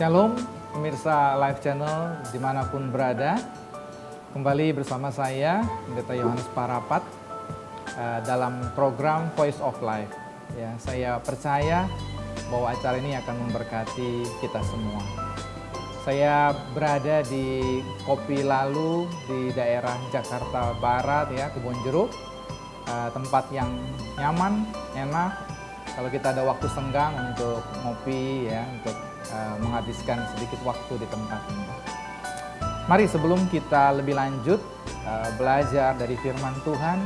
Shalom pemirsa Live Channel dimanapun berada. Kembali bersama saya Pendeta Yohanes Parapat dalam program Voice of Life. Ya, saya percaya bahwa acara ini akan memberkati kita semua. Saya berada di Kopi Lalu di daerah Jakarta Barat, ya, Kebonjeruk. Tempat yang nyaman, enak. Kalau kita ada waktu senggang untuk ngopi, ya, untuk menghabiskan sedikit waktu di tempat ini. Mari sebelum kita lebih lanjut belajar dari firman Tuhan,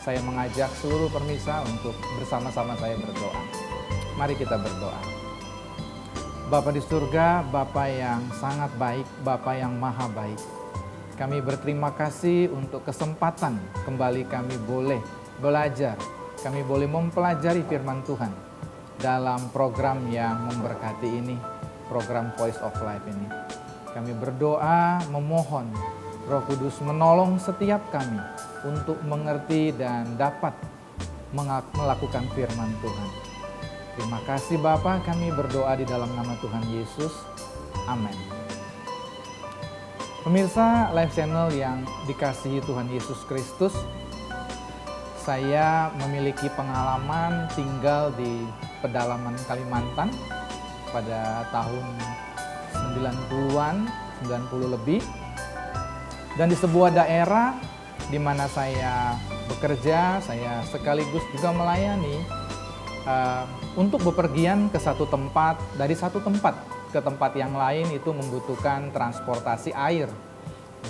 saya mengajak seluruh pemirsa untuk bersama-sama saya berdoa. Mari kita berdoa. Bapa di surga, Bapa yang sangat baik, Bapa yang maha baik. Kami berterima kasih untuk kesempatan kembali kami boleh belajar, kami boleh mempelajari firman Tuhan dalam program yang memberkati ini, program Voice of Life ini. Kami berdoa memohon Roh Kudus menolong setiap kami untuk mengerti dan dapat melakukan firman Tuhan. Terima kasih Bapa, kami berdoa di dalam nama Tuhan Yesus. Amin. Pemirsa Live Channel yang dikasihi Tuhan Yesus Kristus, saya memiliki pengalaman tinggal di pedalaman Kalimantan pada tahun 90-an, 90 lebih. Dan di sebuah daerah di mana saya bekerja, saya sekaligus juga melayani untuk bepergian ke satu tempat, dari satu tempat ke tempat yang lain itu membutuhkan transportasi air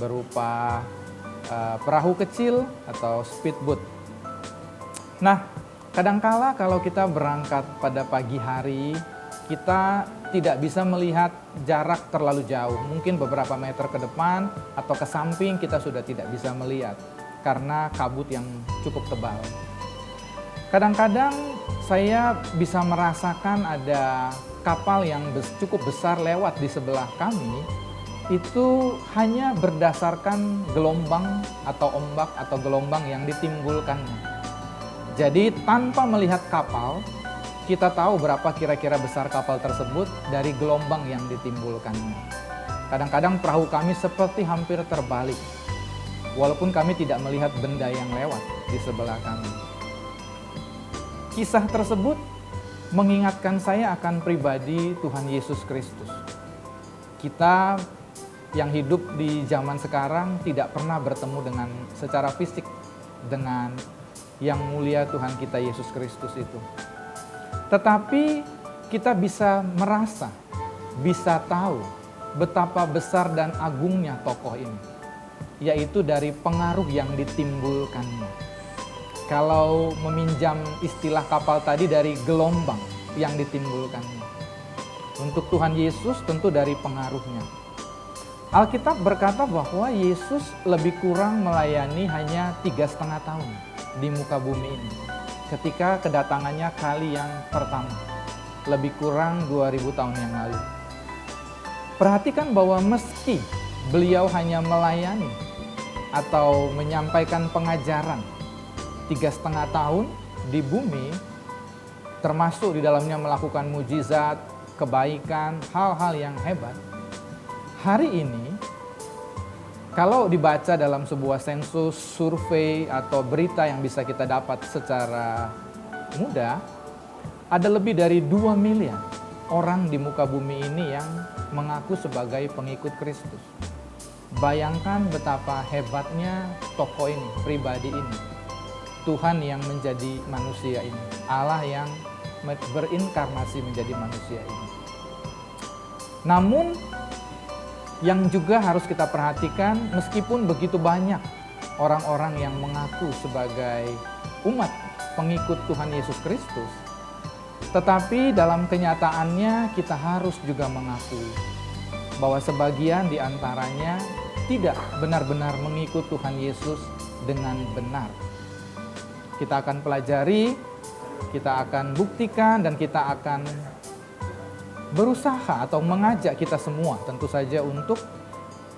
berupa perahu kecil atau speedboat. Nah, kadangkala kalau kita berangkat pada pagi hari, kita tidak bisa melihat jarak terlalu jauh. Mungkin beberapa meter ke depan atau ke samping kita sudah tidak bisa melihat karena kabut yang cukup tebal. Kadang-kadang saya bisa merasakan ada kapal yang cukup besar lewat di sebelah kami, itu hanya berdasarkan gelombang atau ombak atau gelombang yang ditimbulkannya. Jadi tanpa melihat kapal, kita tahu berapa kira-kira besar kapal tersebut dari gelombang yang ditimbulkannya. Kadang-kadang perahu kami seperti hampir terbalik, walaupun kami tidak melihat benda yang lewat di sebelah kami. Kisah tersebut mengingatkan saya akan pribadi Tuhan Yesus Kristus. Kita yang hidup di zaman sekarang tidak pernah bertemu dengan secara fisik dengan yang mulia Tuhan kita Yesus Kristus itu. Tetapi kita bisa merasa, bisa tahu betapa besar dan agungnya tokoh ini, yaitu dari pengaruh yang ditimbulkannya. Kalau meminjam istilah kapal tadi, dari gelombang yang ditimbulkannya. Untuk Tuhan Yesus tentu dari pengaruhnya. Alkitab berkata bahwa Yesus lebih kurang melayani hanya 3,5 tahun di muka bumi ini ketika kedatangannya kali yang pertama, lebih kurang 2000 tahun yang lalu. Perhatikan bahwa meski beliau hanya melayani atau menyampaikan pengajaran 3,5 tahun di bumi, termasuk di dalamnya melakukan mujizat, kebaikan, hal-hal yang hebat, hari ini kalau dibaca dalam sebuah sensus, survei, atau berita yang bisa kita dapat secara mudah, ada lebih dari 2 miliar orang di muka bumi ini yang mengaku sebagai pengikut Kristus. Bayangkan betapa hebatnya tokoh ini, pribadi ini. Tuhan yang menjadi manusia ini, Allah yang berinkarnasi menjadi manusia ini. Namun, yang juga harus kita perhatikan, meskipun begitu banyak orang-orang yang mengaku sebagai umat pengikut Tuhan Yesus Kristus, tetapi dalam kenyataannya kita harus juga mengakui bahwa sebagian di antaranya tidak benar-benar mengikut Tuhan Yesus dengan benar. Kita akan pelajari, kita akan buktikan, dan kita akan berusaha atau mengajak kita semua tentu saja untuk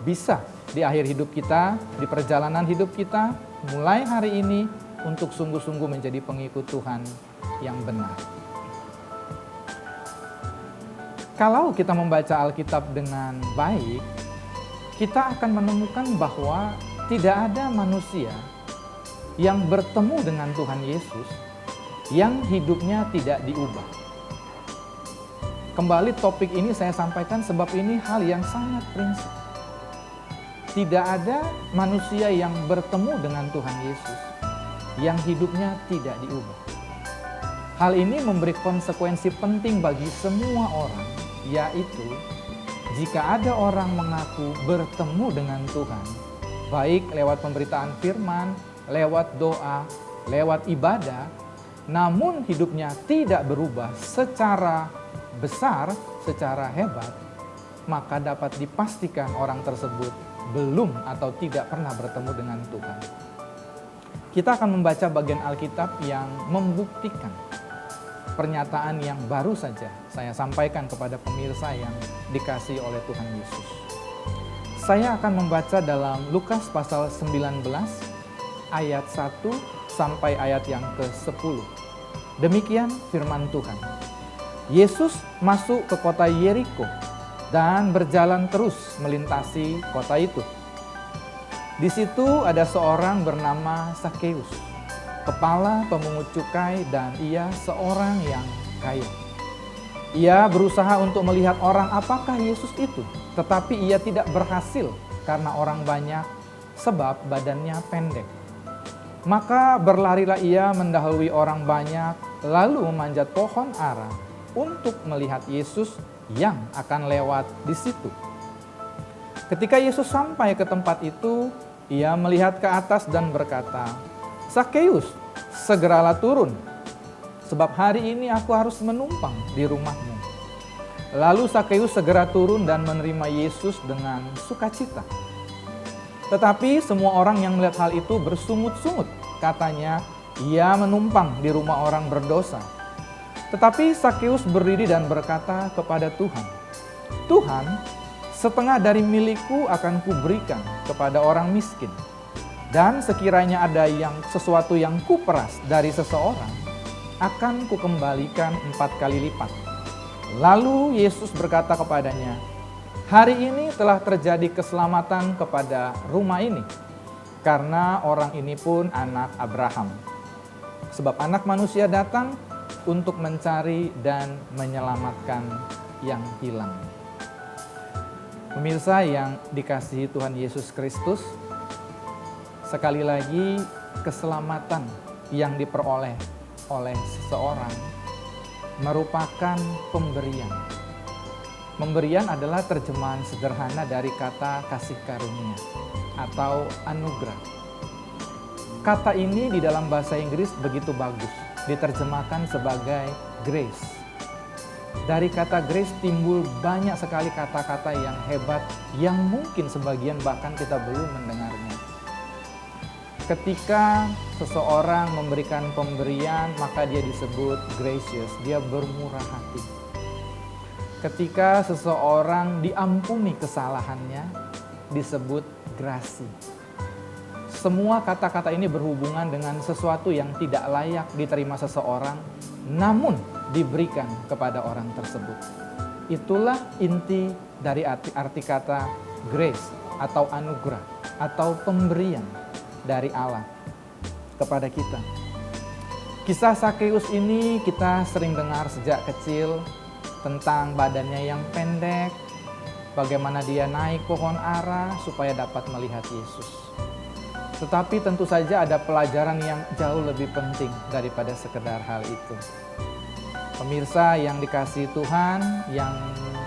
bisa di akhir hidup kita, di perjalanan hidup kita, mulai hari ini untuk sungguh-sungguh menjadi pengikut Tuhan yang benar. Kalau kita membaca Alkitab dengan baik, kita akan menemukan bahwa tidak ada manusia yang bertemu dengan Tuhan Yesus yang hidupnya tidak diubah. Kembali topik ini saya sampaikan sebab ini hal yang sangat prinsip. Tidak ada manusia yang bertemu dengan Tuhan Yesus yang hidupnya tidak diubah. Hal ini memberi konsekuensi penting bagi semua orang, yaitu jika ada orang mengaku bertemu dengan Tuhan, baik lewat pemberitaan firman, lewat doa, lewat ibadah, namun hidupnya tidak berubah secara besar, secara hebat, maka dapat dipastikan orang tersebut belum atau tidak pernah bertemu dengan Tuhan. Kita akan membaca bagian Alkitab yang membuktikan pernyataan yang baru saja saya sampaikan kepada pemirsa yang dikasihi oleh Tuhan Yesus. Saya akan membaca dalam Lukas pasal 19 ayat 1 sampai ayat yang ke-10. Demikian firman Tuhan. Yesus masuk ke kota Yeriko dan berjalan terus melintasi kota itu. Di situ ada seorang bernama Sakeus, kepala pemungut cukai, dan ia seorang yang kaya. Ia berusaha untuk melihat orang apakah Yesus itu, tetapi ia tidak berhasil karena orang banyak, sebab badannya pendek. Maka berlarilah ia mendahului orang banyak, lalu memanjat pohon ara untuk melihat Yesus yang akan lewat di situ. Ketika Yesus sampai ke tempat itu, ia melihat ke atas dan berkata, "Sakeus, segeralah turun, sebab hari ini aku harus menumpang di rumahmu." Lalu Sakeus segera turun dan menerima Yesus dengan sukacita. Tetapi semua orang yang melihat hal itu bersungut-sungut, katanya, ia menumpang di rumah orang berdosa. Tetapi Sakeus berdiri dan berkata kepada Tuhan, "Tuhan, setengah dari milikku akan kuberikan kepada orang miskin. Dan sekiranya ada sesuatu yang kuperas dari seseorang, akan kukembalikan 4 kali lipat." Lalu Yesus berkata kepadanya, "Hari ini telah terjadi keselamatan kepada rumah ini, karena orang ini pun anak Abraham. Sebab anak manusia datang untuk mencari dan menyelamatkan yang hilang." Pemirsa yang dikasihi Tuhan Yesus Kristus, sekali lagi keselamatan yang diperoleh oleh seseorang merupakan pemberian. Pemberian adalah terjemahan sederhana dari kata kasih karunia atau anugerah. Kata ini di dalam bahasa Inggris begitu bagus, diterjemahkan sebagai grace. Dari kata grace timbul banyak sekali kata-kata yang hebat yang mungkin sebagian bahkan kita belum mendengarnya. Ketika seseorang memberikan pemberian, maka dia disebut gracious, dia bermurah hati. Ketika seseorang diampuni kesalahannya, disebut grasi. Semua kata-kata ini berhubungan dengan sesuatu yang tidak layak diterima seseorang, namun diberikan kepada orang tersebut. Itulah inti dari arti kata grace atau anugerah atau pemberian dari Allah kepada kita. Kisah Sakeus ini kita sering dengar sejak kecil tentang badannya yang pendek, bagaimana dia naik pohon ara supaya dapat melihat Yesus. Tetapi tentu saja ada pelajaran yang jauh lebih penting daripada sekedar hal itu. Pemirsa yang dikasihi Tuhan, yang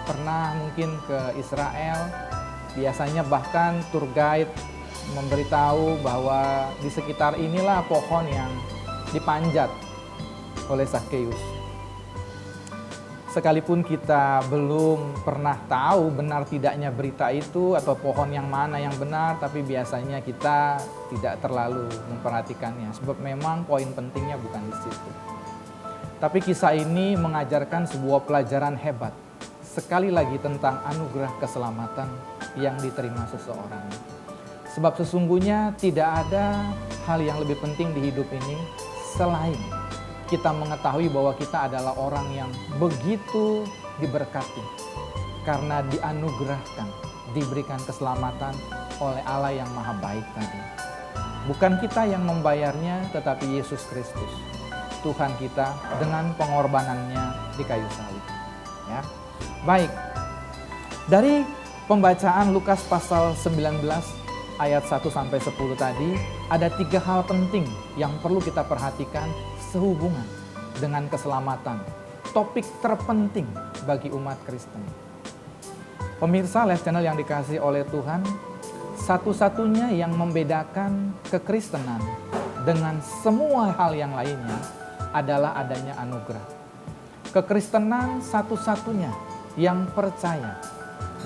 pernah mungkin ke Israel, biasanya bahkan tour guide memberitahu bahwa di sekitar inilah pohon yang dipanjat oleh Sakeus. Sekalipun kita belum pernah tahu benar tidaknya berita itu atau pohon yang mana yang benar, tapi biasanya kita tidak terlalu memperhatikannya sebab memang poin pentingnya bukan di situ. Tapi kisah ini mengajarkan sebuah pelajaran hebat, sekali lagi tentang anugerah keselamatan yang diterima seseorang. Sebab sesungguhnya tidak ada hal yang lebih penting di hidup ini selain kita mengetahui bahwa kita adalah orang yang begitu diberkati karena dianugerahkan, diberikan keselamatan oleh Allah yang maha baik tadi. Bukan kita yang membayarnya, tetapi Yesus Kristus, Tuhan kita, dengan pengorbanannya di kayu salib. Ya. Baik, dari pembacaan Lukas pasal 19 ayat 1-10 tadi, ada 3 hal penting yang perlu kita perhatikan sehubungan dengan keselamatan. Topik terpenting bagi umat Kristen. Pemirsa Live Channel yang dikasihi oleh Tuhan, satu-satunya yang membedakan kekristenan dengan semua hal yang lainnya adalah adanya anugerah. Kekristenan satu-satunya yang percaya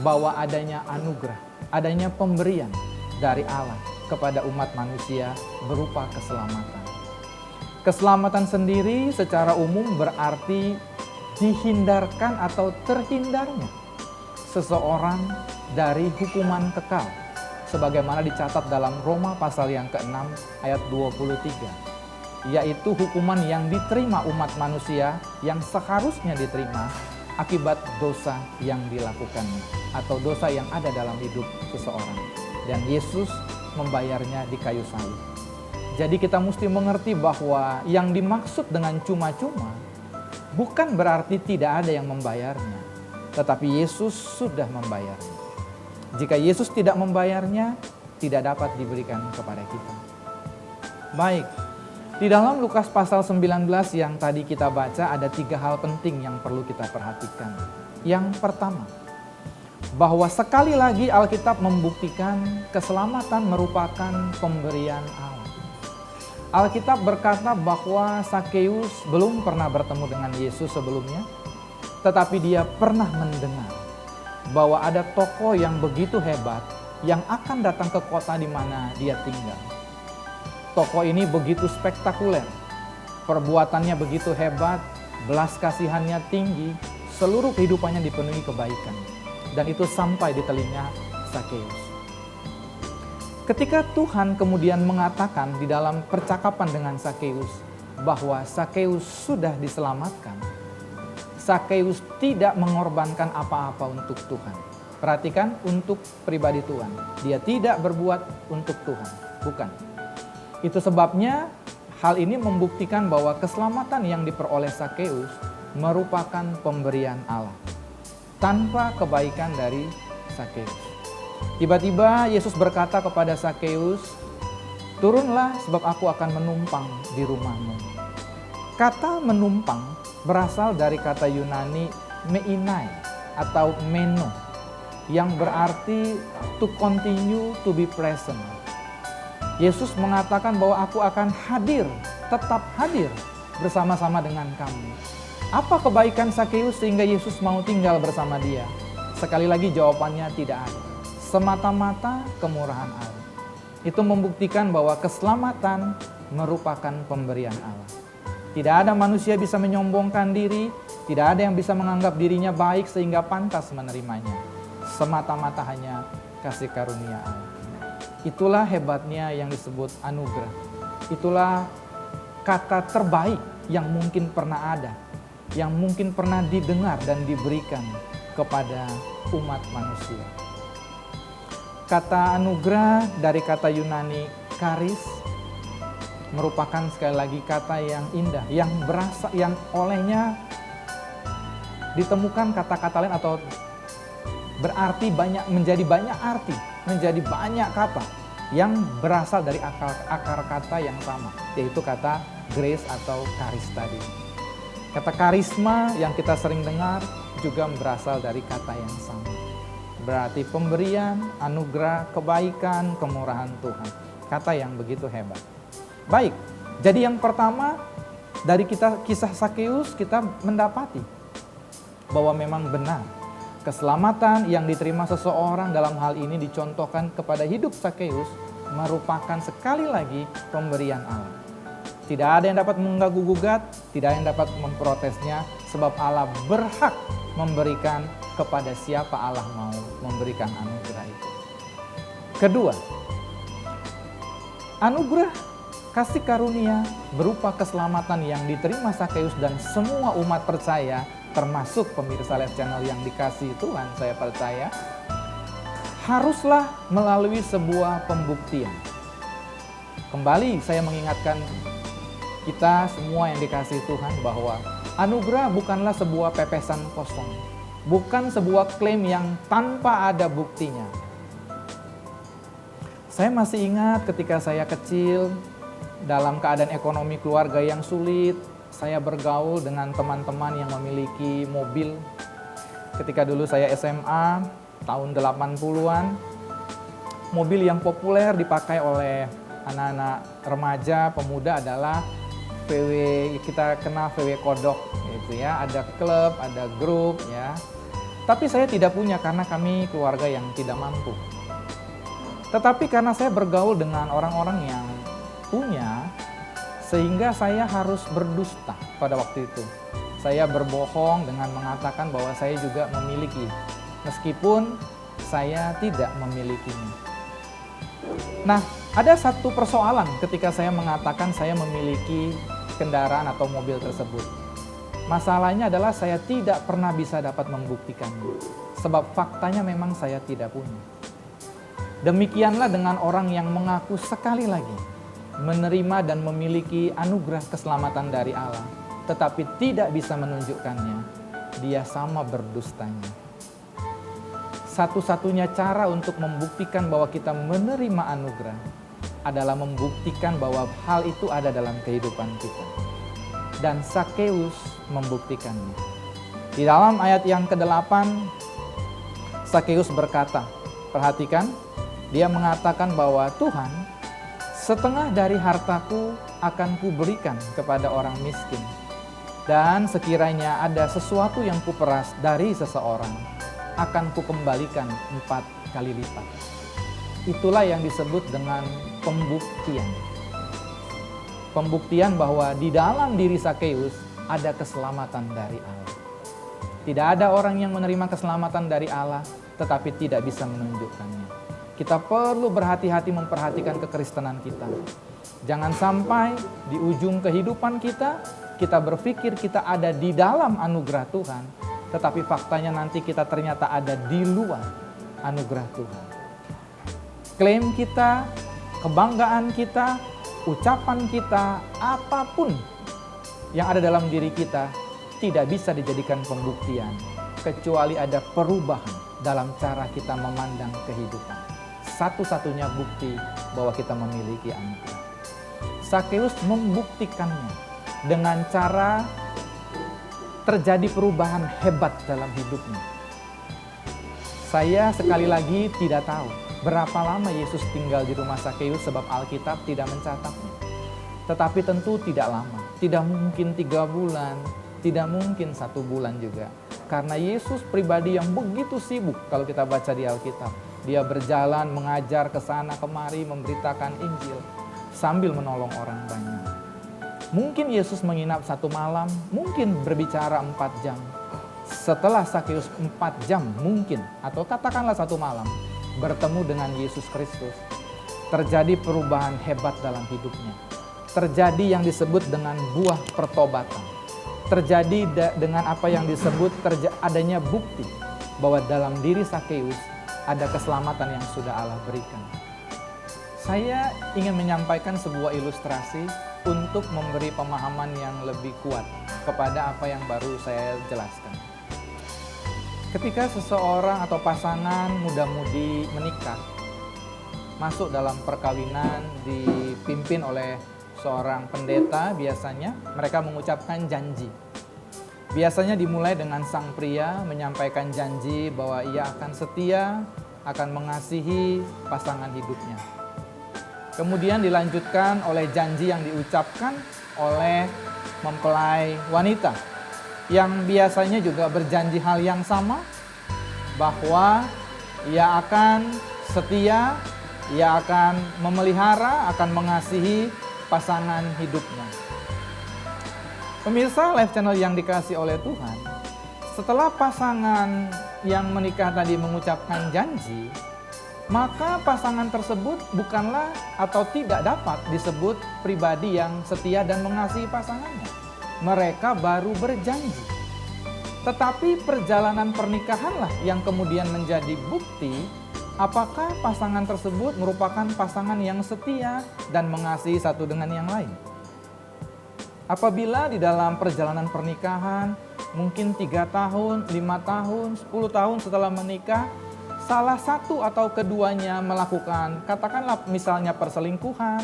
bahwa adanya anugerah, adanya pemberian dari Allah kepada umat manusia berupa keselamatan. Keselamatan sendiri secara umum berarti dihindarkan atau terhindarnya seseorang dari hukuman kekal, sebagaimana dicatat dalam Roma pasal yang ke-6 ayat 23, yaitu hukuman yang diterima umat manusia yang seharusnya diterima akibat dosa yang dilakukannya atau dosa yang ada dalam hidup seseorang, dan Yesus membayarnya di kayu salib. Jadi kita mesti mengerti bahwa yang dimaksud dengan cuma-cuma bukan berarti tidak ada yang membayarnya, tetapi Yesus sudah membayarnya. Jika Yesus tidak membayarnya, tidak dapat diberikan kepada kita. Baik, di dalam Lukas pasal 19 yang tadi kita baca ada 3 hal penting yang perlu kita perhatikan. Yang pertama, bahwa sekali lagi Alkitab membuktikan keselamatan merupakan pemberian Allah. Alkitab berkata bahwa Sakeus belum pernah bertemu dengan Yesus sebelumnya, tetapi dia pernah mendengar bahwa ada tokoh yang begitu hebat yang akan datang ke kota di mana dia tinggal. Tokoh ini begitu spektakuler, perbuatannya begitu hebat, belas kasihannya tinggi, seluruh kehidupannya dipenuhi kebaikan. Dan itu sampai di telinga Sakeus. Ketika Tuhan kemudian mengatakan di dalam percakapan dengan Sakeus bahwa Sakeus sudah diselamatkan, Sakeus tidak mengorbankan apa-apa untuk Tuhan. Perhatikan, untuk pribadi Tuhan. Dia tidak berbuat untuk Tuhan, bukan. Itu sebabnya hal ini membuktikan bahwa keselamatan yang diperoleh Sakeus merupakan pemberian Allah tanpa kebaikan dari Sakeus. Tiba-tiba Yesus berkata kepada Sakeus, "Turunlah sebab aku akan menumpang di rumahmu." Kata menumpang berasal dari kata Yunani meinai atau meno, yang berarti to continue to be present. Yesus mengatakan bahwa aku akan hadir, tetap hadir bersama-sama dengan kamu. Apa kebaikan Sakeus sehingga Yesus mau tinggal bersama dia? Sekali lagi jawabannya tidak ada. Semata-mata kemurahan Allah. Itu membuktikan bahwa keselamatan merupakan pemberian Allah. Tidak ada manusia bisa menyombongkan diri, tidak ada yang bisa menganggap dirinya baik sehingga pantas menerimanya. Semata-mata hanya kasih karunia Allah. Itulah hebatnya yang disebut anugerah. Itulah kata terbaik yang mungkin pernah ada, yang mungkin pernah didengar dan diberikan kepada umat manusia. Kata anugerah dari kata Yunani charis merupakan sekali lagi kata yang indah, yang olehnya ditemukan kata-kata lain atau berarti banyak, menjadi banyak arti, menjadi banyak kata yang berasal dari akar kata yang sama, yaitu kata grace atau charis tadi. Kata karisma yang kita sering dengar juga berasal dari kata yang sama. Berarti pemberian, anugerah, kebaikan, kemurahan Tuhan. Kata yang begitu hebat. Baik, jadi yang pertama dari kisah Sakeus kita mendapati bahwa memang benar keselamatan yang diterima seseorang dalam hal ini dicontohkan kepada hidup Sakeus merupakan sekali lagi pemberian Allah. Tidak ada yang dapat mengganggu-gugat, tidak ada yang dapat memprotesnya, sebab Allah berhak memberikan kepada siapa Allah mau memberikan anugerah itu. Kedua, anugerah kasih karunia berupa keselamatan yang diterima Sakeus dan semua umat percaya termasuk pemirsa Live Channel yang dikasihi Tuhan, saya percaya, haruslah melalui sebuah pembuktian. Kembali saya mengingatkan kita semua yang dikasihi Tuhan bahwa anugerah bukanlah sebuah pepesan kosong, bukan sebuah klaim yang tanpa ada buktinya. Saya masih ingat ketika saya kecil, dalam keadaan ekonomi keluarga yang sulit, saya bergaul dengan teman-teman yang memiliki mobil. Ketika dulu saya SMA, tahun 80-an, mobil yang populer dipakai oleh anak-anak remaja, pemuda adalah VW, kita kenal VW Kodok gitu ya, ada klub, ada grup ya. Tapi saya tidak punya karena kami keluarga yang tidak mampu. Tetapi karena saya bergaul dengan orang-orang yang punya, sehingga saya harus berdusta pada waktu itu. Saya berbohong dengan mengatakan bahwa saya juga memiliki, meskipun saya tidak memilikinya. Nah, ada satu persoalan ketika saya mengatakan saya memiliki kendaraan atau mobil tersebut. Masalahnya adalah saya tidak pernah bisa dapat membuktikannya, sebab faktanya memang saya tidak punya. Demikianlah dengan orang yang mengaku sekali lagi menerima dan memiliki anugerah keselamatan dari Allah, tetapi tidak bisa menunjukkannya, dia sama berdustanya. Satu-satunya cara untuk membuktikan bahwa kita menerima anugerah adalah membuktikan bahwa hal itu ada dalam kehidupan kita. Dan Sakeus membuktikannya. Di dalam ayat yang ke-8, Sakeus berkata, perhatikan, dia mengatakan bahwa Tuhan, setengah dari hartaku akan kuberikan kepada orang miskin. Dan sekiranya ada sesuatu yang kuperas dari seseorang, akan kukembalikan 4 kali lipat. Itulah yang disebut dengan pembuktian. Pembuktian bahwa di dalam diri Sakeus ada keselamatan dari Allah. Tidak ada orang yang menerima keselamatan dari Allah, tetapi tidak bisa menunjukkannya. Kita perlu berhati-hati memperhatikan kekristenan kita. Jangan sampai di ujung kehidupan kita, kita berpikir kita ada di dalam anugerah Tuhan, tetapi faktanya nanti kita ternyata ada di luar anugerah Tuhan. Klaim kita, kebanggaan kita, ucapan kita, apapun yang ada dalam diri kita tidak bisa dijadikan pembuktian, kecuali ada perubahan dalam cara kita memandang kehidupan. Satu-satunya bukti bahwa kita memiliki anugerah. Sakeus membuktikannya dengan cara terjadi perubahan hebat dalam hidupnya. Saya sekali lagi tidak tahu berapa lama Yesus tinggal di rumah Sakeus sebab Alkitab tidak mencatatnya. Tetapi tentu tidak lama, tidak mungkin 3 bulan, tidak mungkin 1 bulan juga. Karena Yesus pribadi yang begitu sibuk kalau kita baca di Alkitab. Dia berjalan mengajar ke sana kemari memberitakan Injil sambil menolong orang banyak. Mungkin Yesus menginap 1 malam, mungkin berbicara 4 jam. Setelah Sakeus 4 jam mungkin, atau katakanlah 1 malam, bertemu dengan Yesus Kristus. Terjadi perubahan hebat dalam hidupnya. Terjadi yang disebut dengan buah pertobatan. Terjadi dengan apa yang disebut adanya bukti bahwa dalam diri Sakeus ada keselamatan yang sudah Allah berikan. Saya ingin menyampaikan sebuah ilustrasi untuk memberi pemahaman yang lebih kuat kepada apa yang baru saya jelaskan. Ketika seseorang atau pasangan muda-mudi menikah, masuk dalam perkawinan dipimpin oleh seorang pendeta, biasanya mereka mengucapkan janji. Biasanya dimulai dengan sang pria menyampaikan janji bahwa ia akan setia, akan mengasihi pasangan hidupnya. Kemudian dilanjutkan oleh janji yang diucapkan oleh mempelai wanita yang biasanya juga berjanji hal yang sama bahwa ia akan setia, ia akan memelihara, akan mengasihi pasangan hidupnya. Pemirsa Live Channel yang dikasihi oleh Tuhan, setelah pasangan yang menikah tadi mengucapkan janji, maka pasangan tersebut bukanlah atau tidak dapat disebut pribadi yang setia dan mengasihi pasangannya. Mereka baru berjanji. Tetapi perjalanan pernikahanlah yang kemudian menjadi bukti apakah pasangan tersebut merupakan pasangan yang setia dan mengasihi satu dengan yang lain. Apabila di dalam perjalanan pernikahan mungkin 3 tahun, 5 tahun, 10 tahun setelah menikah, salah satu atau keduanya melakukan katakanlah misalnya perselingkuhan,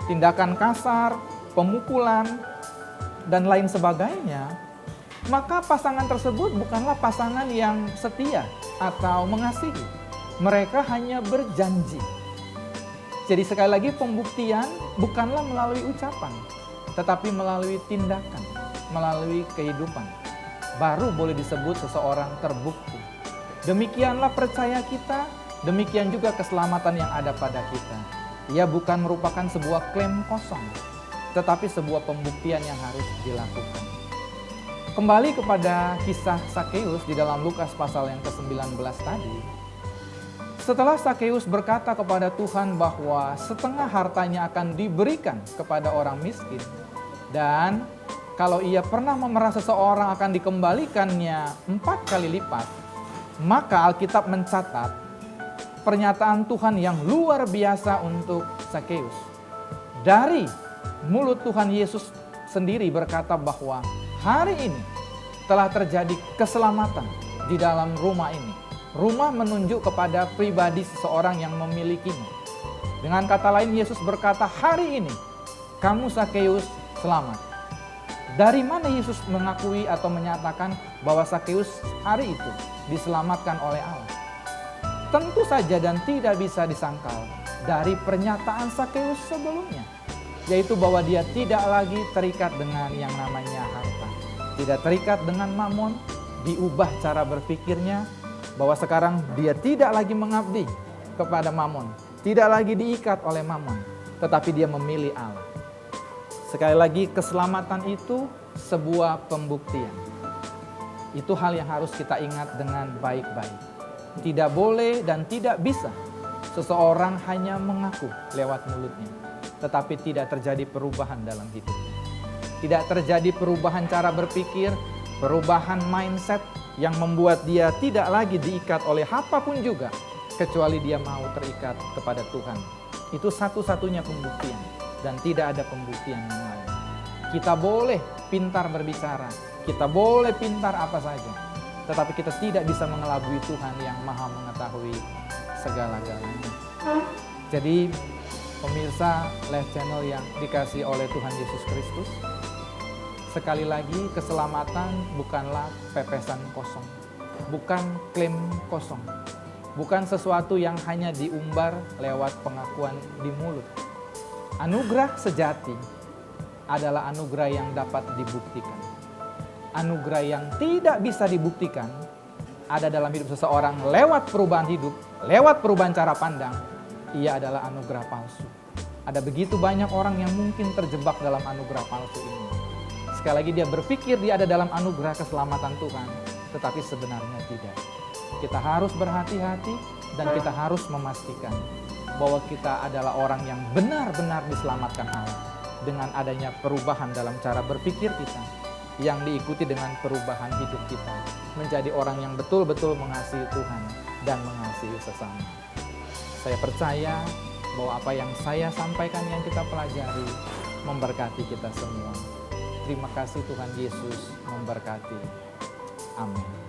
tindakan kasar, pemukulan, dan lain sebagainya, maka pasangan tersebut bukanlah pasangan yang setia atau mengasihi. Mereka hanya berjanji. Jadi sekali lagi pembuktian bukanlah melalui ucapan, tetapi melalui tindakan, melalui kehidupan. Baru boleh disebut seseorang terbukti. Demikianlah percaya kita, demikian juga keselamatan yang ada pada kita. Ia bukan merupakan sebuah klaim kosong, tetapi sebuah pembuktian yang harus dilakukan. Kembali kepada kisah Sakeus di dalam Lukas pasal yang ke-19 tadi. Setelah Sakeus berkata kepada Tuhan bahwa setengah hartanya akan diberikan kepada orang miskin, dan kalau ia pernah memerah seseorang akan dikembalikannya 4 kali lipat, maka Alkitab mencatat pernyataan Tuhan yang luar biasa untuk Sakeus. Dari mulut Tuhan Yesus sendiri berkata bahwa hari ini telah terjadi keselamatan di dalam rumah ini. Rumah menunjuk kepada pribadi seseorang yang memilikinya. Dengan kata lain, Yesus berkata, hari ini kamu Sakeus selamat. Dari mana Yesus mengakui atau menyatakan bahwa Sakeus hari itu diselamatkan oleh Allah? Tentu saja dan tidak bisa disangkal dari pernyataan Sakeus sebelumnya, yaitu bahwa dia tidak lagi terikat dengan yang namanya harta, tidak terikat dengan mamon, diubah cara berpikirnya, bahwa sekarang dia tidak lagi mengabdi kepada mamon, tidak lagi diikat oleh mamon, tetapi dia memilih Allah. Sekali lagi, keselamatan itu sebuah pembuktian. Itu hal yang harus kita ingat dengan baik-baik. Tidak boleh dan tidak bisa seseorang hanya mengaku lewat mulutnya, tetapi tidak terjadi perubahan dalam hidupnya. Tidak terjadi perubahan cara berpikir, perubahan mindset yang membuat dia tidak lagi diikat oleh apapun juga, kecuali dia mau terikat kepada Tuhan. Itu satu-satunya pembuktian, dan tidak ada pembuktian yang lain. Kita boleh pintar berbicara, kita boleh pintar apa saja, tetapi kita tidak bisa mengelabui Tuhan yang maha mengetahui segala-galanya. Jadi pemirsa Live Channel yang dikasihi oleh Tuhan Yesus Kristus, sekali lagi keselamatan bukanlah pepesan kosong, bukan klaim kosong, bukan sesuatu yang hanya diumbar lewat pengakuan di mulut. Anugerah sejati adalah anugerah yang dapat dibuktikan. Anugerah yang tidak bisa dibuktikan ada dalam hidup seseorang lewat perubahan hidup, lewat perubahan cara pandang. Ia adalah anugerah palsu. Ada begitu banyak orang yang mungkin terjebak dalam anugerah palsu ini. Sekali lagi dia berpikir dia ada dalam anugerah keselamatan Tuhan, tetapi sebenarnya tidak. Kita harus berhati-hati dan kita harus memastikan bahwa kita adalah orang yang benar-benar diselamatkan Allah dengan adanya perubahan dalam cara berpikir kita, yang diikuti dengan perubahan hidup kita, menjadi orang yang betul-betul mengasihi Tuhan dan mengasihi sesama. Saya percaya bahwa apa yang saya sampaikan, yang kita pelajari, memberkati kita semua. Terima kasih, Tuhan Yesus memberkati. Amin.